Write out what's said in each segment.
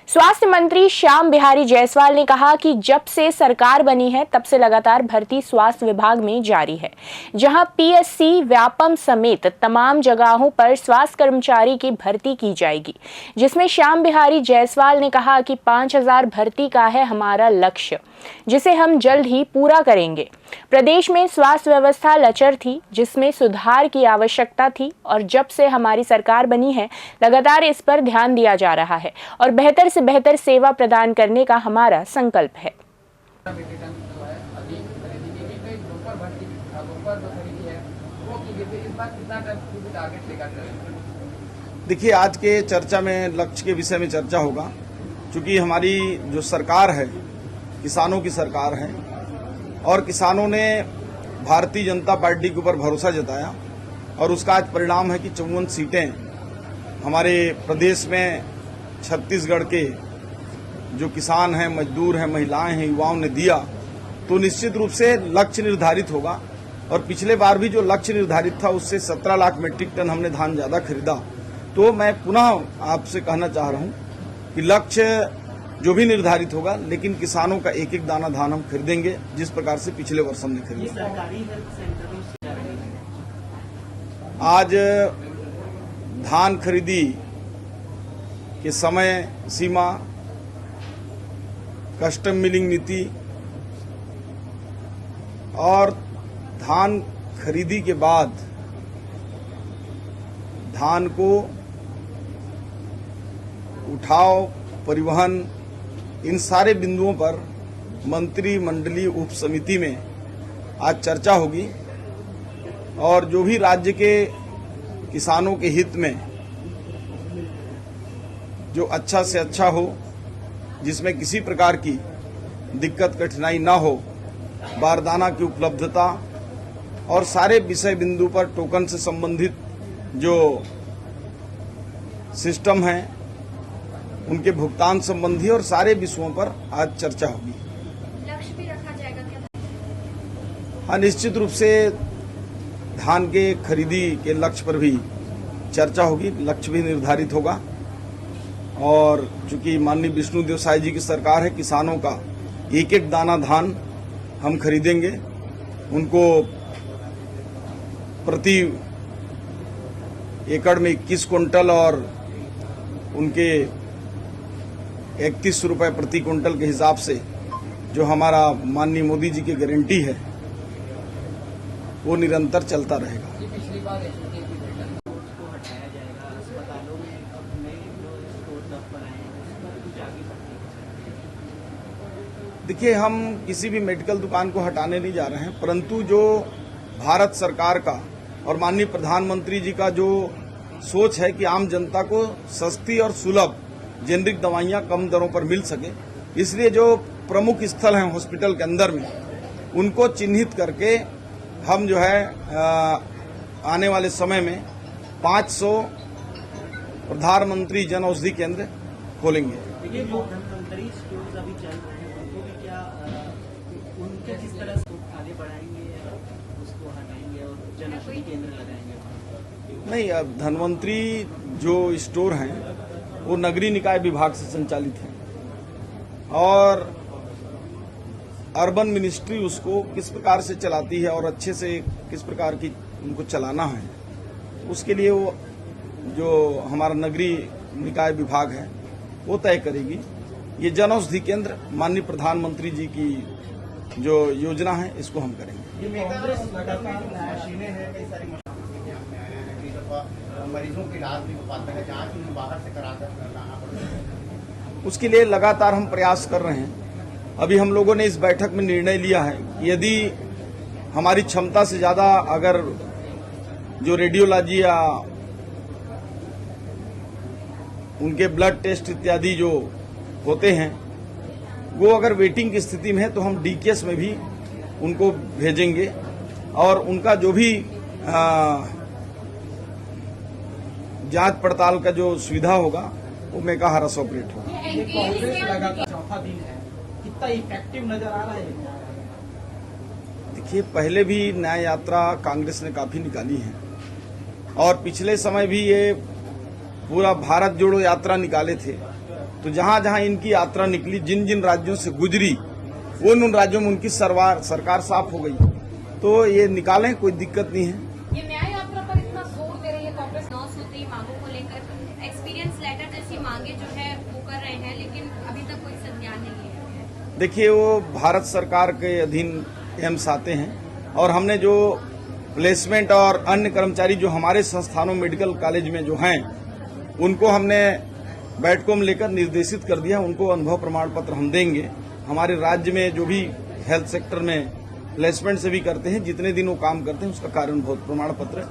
स्वास्थ्य मंत्री श्याम बिहारी जायसवाल ने कहा कि जब से सरकार बनी है तब से लगातार भर्ती स्वास्थ्य विभाग में जारी है, जहां पीएससी, व्यापम समेत तमाम जगहों पर स्वास्थ्य कर्मचारी की भर्ती की जाएगी, जिसमें श्याम बिहारी जायसवाल ने कहा कि 5000 भर्ती का है हमारा लक्ष्य, जिसे हम जल्द ही पूरा करेंगे। प्रदेश में स्वास्थ्य व्यवस्था लचर थी, जिसमें सुधार की आवश्यकता थी और जब से हमारी सरकार बनी है लगातार इस पर ध्यान दिया जा रहा है और बेहतर से बेहतर सेवा प्रदान करने का हमारा संकल्प है। देखिए, आज के चर्चा में लक्ष्य के विषय में चर्चा होगा, क्योंकि हमारी जो सरकार है किसानों की सरकार है और किसानों ने भारतीय जनता पार्टी के ऊपर भरोसा जताया और उसका आज परिणाम है कि 54 सीटें हमारे प्रदेश में छत्तीसगढ़ के जो किसान हैं, मजदूर हैं, महिलाएं हैं, युवाओं ने दिया, तो निश्चित रूप से लक्ष्य निर्धारित होगा। और पिछले बार भी जो लक्ष्य निर्धारित था उससे 17 लाख मीट्रिक टन हमने धान ज्यादा खरीदा। तो मैं पुनः आपसे कहना चाह रहा हूं कि लक्ष्य जो भी निर्धारित होगा, लेकिन किसानों का एक एक दाना धान हम खरीदेंगे जिस प्रकार से पिछले वर्ष हमने खरीदा। आज धान खरीदी के समय सीमा, कस्टम मिलिंग नीति और धान खरीदी के बाद धान को उठाव, परिवहन, इन सारे बिंदुओं पर मंत्रिमंडलीय उप समिति में आज चर्चा होगी और जो भी राज्य के किसानों के हित में जो अच्छा से अच्छा हो, जिसमें किसी प्रकार की दिक्कत कठिनाई ना हो, बारदाना की उपलब्धता और सारे विषय बिंदु पर टोकन से संबंधित जो सिस्टम है उनके भुगतान संबंधी और सारे विषयों पर आज चर्चा होगी। लक्ष्य भी रखा जाएगा क्या? हाँ, निश्चित रूप से धान के खरीदी के लक्ष्य पर भी चर्चा होगी, लक्ष्य भी निर्धारित होगा। और चूंकि माननीय विष्णुदेव साय जी की सरकार है, किसानों का एक एक दाना धान हम खरीदेंगे, उनको प्रति एकड़ में 21 क्विंटल और उनके 31 रुपए प्रति क्विंटल के हिसाब से जो हमारा माननीय मोदी जी की गारंटी है वो निरंतर चलता रहेगा। देखिए, हम किसी भी मेडिकल दुकान को हटाने नहीं जा रहे हैं, परंतु जो भारत सरकार का और माननीय प्रधानमंत्री जी का जो सोच है कि आम जनता को सस्ती और सुलभ जेनरिक दवाइयां कम दरों पर मिल सके, इसलिए जो प्रमुख स्थल हैं हॉस्पिटल के अंदर में उनको चिन्हित करके हम जो है आने वाले समय में 500 प्रधानमंत्री जन औषधि केंद्र खोलेंगे। देखिए, जो धनवंतरी स्टोर्स अभी चल रहे हैं उनको भी क्या उनके किस तरह से आगे बढ़ाएंगे, उसको हटाएंगे और जन औषधि केंद्र लगाएंगे? नहीं, अब धनवंतरी जो स्टोर हैं वो नगरीय निकाय विभाग से संचालित है और अर्बन मिनिस्ट्री उसको किस प्रकार से चलाती है और अच्छे से किस प्रकार की उनको चलाना है, उसके लिए वो जो हमारा नगरीय निकाय विभाग है वो तय करेगी। ये जन औषधि केंद्र माननीय प्रधानमंत्री जी की जो योजना है इसको हम करेंगे। मरीजों की इलाज भी हो पाता है, जांच उन्हें बाहर से कराकर लाना पड़ता है। उसके लिए लगातार हम प्रयास कर रहे हैं। अभी हम लोगों ने इस बैठक में निर्णय लिया है कि यदि हमारी क्षमता से ज्यादा अगर जो रेडियोलॉजी या उनके ब्लड टेस्ट इत्यादि जो होते हैं वो अगर वेटिंग की स्थिति में है तो हम डीकेएस में भी उनको भेजेंगे और उनका जो भी जांच पड़ताल का जो सुविधा होगा वो मेगा हारस ऑपरेट होगा। कांग्रेस लगातार चौथा दिन है, कितना इफेक्टिव नजर आ रहा है? देखिए, पहले भी न्याय यात्रा कांग्रेस ने काफी निकाली है और पिछले समय भी ये पूरा भारत जोड़ो यात्रा निकाले थे, तो जहां जहां इनकी यात्रा निकली, जिन जिन राज्यों से गुजरी, उन राज्यों में उनकी सरकार साफ हो गई। तो ये निकालें, कोई दिक्कत नहीं है। ये न्याय यात्रा पर इतना जोर दे रही है कांग्रेस 9 सूत्री मांगों को लेकर, एक्सपीरियंस लेटर जैसी मांगे जो है वो कर रहे हैं, लेकिन अभी तक कोई संज्ञान नहीं है। देखिए, वो भारत सरकार के अधीन एम्स आते हैं और हमने जो प्लेसमेंट और अन्य कर्मचारी जो हमारे संस्थानों मेडिकल कॉलेज में जो हैं, उनको हमने बैठकों में लेकर निर्देशित कर दिया। उनको अनुभव प्रमाण पत्र हम देंगे। हमारे राज्य में जो भी हेल्थ सेक्टर में प्लेसमेंट से भी करते हैं, जितने दिन वो काम करते हैं उसका कार्य अनुभव प्रमाण पत्र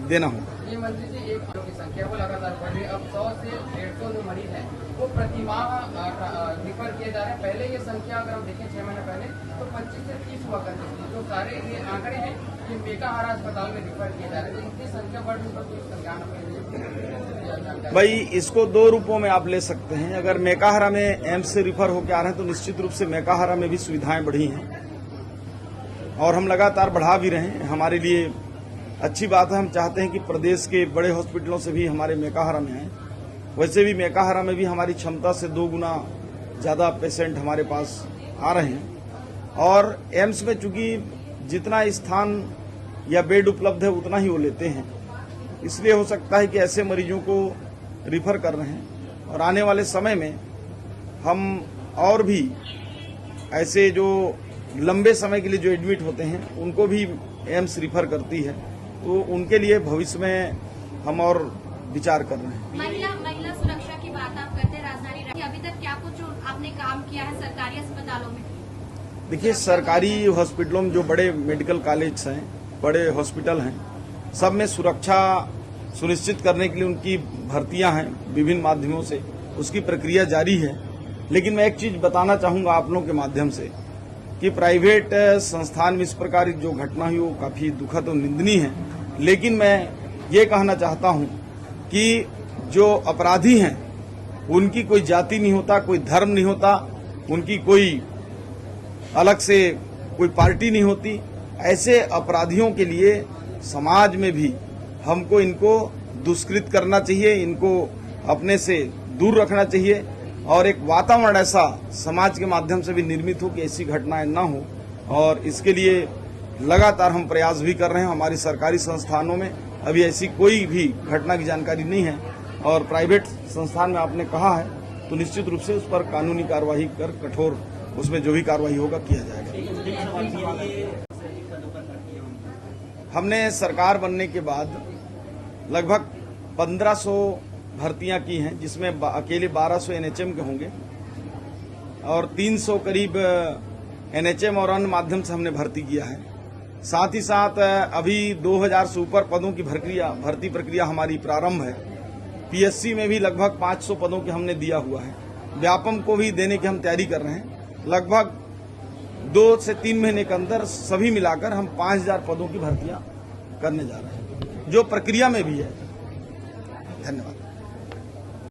देना होगा। ये मंत्री जी, एक की संख्या वो लगातार बढ़ रही है। अब 100 से 150 जो मरीज हैं वो प्रतिमाह रिफर किए जा रहे हैं। पहले ये संख्या अगर हम देखें 6 महीने पहले तो 25 से 30 हुआ करती थी। जो सारे ये आंकड़े हैं ये मेकाहारा अस्पताल में रिफर किए जा रहे हैं। तो इतनी संख्या बढ़ने पर कोई संज्ञान भाई, इसको दो रूपों में आप ले सकते हैं। अगर मेकाहारा में एम्स से रिफर होकर आ रहे हैं तो निश्चित रूप से मेकाहारा में भी सुविधाएं बढ़ी हैं और हम लगातार बढ़ा भी रहे हैं। हमारे लिए अच्छी बात है। हम चाहते हैं कि प्रदेश के बड़े हॉस्पिटलों से भी हमारे मेकाहारा में आए। वैसे भी मेकाहारा में भी हमारी क्षमता से 2 गुना ज़्यादा पेशेंट हमारे पास आ रहे हैं और एम्स में चूंकि जितना स्थान या बेड उपलब्ध है उतना ही वो लेते हैं, इसलिए हो सकता है कि ऐसे मरीजों को रिफर कर रहे हैं। और आने वाले समय में हम और भी ऐसे जो लंबे समय के लिए जो एडमिट होते हैं उनको भी एम्स रिफर करती है, तो उनके लिए भविष्य में हम और विचार कर रहे हैं। महिला सुरक्षा की बात आप करते हैं, राजधानी अभी तक क्या कुछ आपने काम किया है सरकारी अस्पतालों में? देखिए, सरकारी हॉस्पिटलों में जो बड़े मेडिकल कॉलेज हैं, बड़े हॉस्पिटल हैं, सब में सुरक्षा सुनिश्चित करने के लिए उनकी भर्तियां हैं विभिन्न माध्यमों से, उसकी प्रक्रिया जारी है। लेकिन मैं एक चीज बताना चाहूंगा आप लोगों के माध्यम से कि प्राइवेट संस्थान में इस प्रकार की जो घटना हुई वो काफी दुखद और निंदनीय है। लेकिन मैं ये कहना चाहता हूं कि जो अपराधी हैं उनकी कोई जाति नहीं होता, कोई धर्म नहीं होता, उनकी कोई अलग से कोई पार्टी नहीं होती। ऐसे अपराधियों के लिए समाज में भी हमको इनको दुष्कृत करना चाहिए, इनको अपने से दूर रखना चाहिए और एक वातावरण ऐसा समाज के माध्यम से भी निर्मित हो कि ऐसी घटनाएं ना हो। और इसके लिए लगातार हम प्रयास भी कर रहे हैं। हमारी सरकारी संस्थानों में अभी ऐसी कोई भी घटना की जानकारी नहीं है और प्राइवेट संस्थान में आपने कहा है तो निश्चित रूप से उस पर कानूनी कार्रवाई कर कठोर उसमें जो भी कार्रवाई होगा किया जाएगा। हमने सरकार बनने के बाद लगभग 1500 भर्तियां की हैं, जिसमें अकेले 1200 एनएचएम के होंगे और 300 करीब एनएचएम और अन्य माध्यम से हमने भर्ती किया है। साथ ही साथ अभी 2000 से ऊपर पदों की भर्ती प्रक्रिया हमारी प्रारंभ है। पीएससी में भी लगभग 500 पदों के हमने दिया हुआ है। व्यापम को भी देने की हम तैयारी कर रहे हैं। लगभग 2 से 3 महीने के अंदर सभी मिलाकर हम 5000 पदों की भर्तियां करने जा रहे हैं, जो प्रक्रिया में भी है। धन्यवाद।